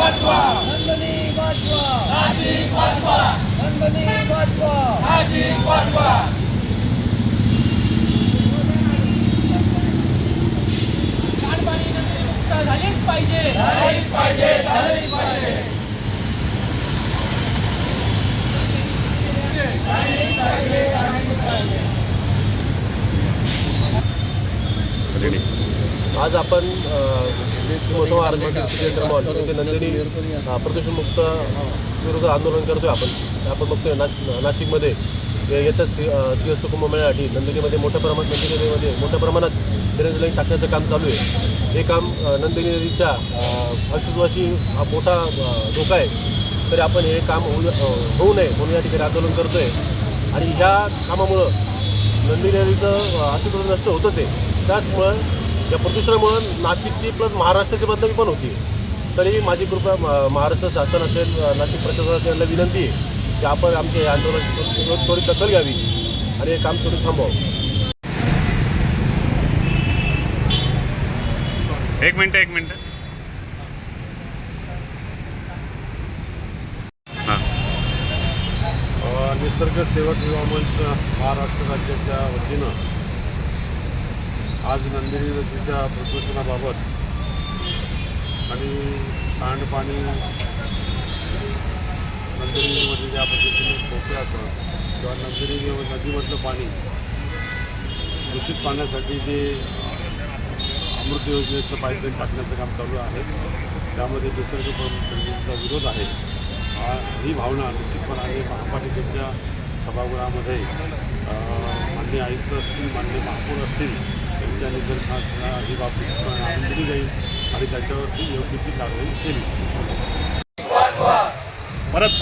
वाचवा, नंदिनी वाचवा, नाशिक वाचवा, नंदिनी वाचवा. नाशिक वाचवा. सांडपाणी नंदिनी मुक्त झालीच पाहिजे. झालीच पाहिजे, झालीच पाहिजे. झालीच पाहिजे, झालीच पाहिजे. आज आपण शिवसेना आर्मी सिलेंडर मॉल येथे नंदिनी प्रदूषणमुक्त विरोधात आंदोलन करतोय आपण बघतोय नाशिकमध्ये येत्याच सिंहस्थ कुंभमेळ्यासाठी नंदिनीमध्ये मोठ्या प्रमाणात ड्रेनेज लाईन टाकण्याचं काम चालू आहे. हे काम नंदिनी नदीच्या अस्तित्वाशी हा मोठा धोका आहे. तरी आपण हे काम होऊ नये म्हणून या ठिकाणी आंदोलन करतोय. आणि ह्या कामामुळं नंदिनी नदीचं अस्तित्व नष्ट होतच आहे. त्याचमुळं या प्रदूषणामुळं नाशिकची प्लस महाराष्ट्राची बदनामी पण होती. तरी माझी कृपा महाराष्ट्र शासन असेल, नाशिक प्रशासनाला विनंती आहे की आपण आमच्या या आंदोलनाची थोडी दखल घ्यावी आणि हे काम थोडी थांबवावं. एक मिनिट हां. निसर्ग सेवक युवा मंच महाराष्ट्र राज्याच्या वतीनं आज नंदिनी नदीच्या प्रदूषणाबाबत आणि सांडपाणी नंदिनीमध्ये ज्या पद्धतीने सोडतं किंवा नंदिनी नदीमधलं पाणी दूषित पाण्यासाठी जे अमृत योजनेचं पाईपलाईन टाकण्याचं काम चालू आहे, त्यामध्ये निसर्ग परिषदेचा विरोध आहे. ही भावना निश्चितपणाने महापालिकेच्या सभागृहामध्ये माननीय आयुक्त असतील, माननीय महापौर असतील, त्यांच्या निदर्शनास ही बाब आणून दिली जाईल आणि त्याच्यावरती योग्य ती कारवाई केली. परत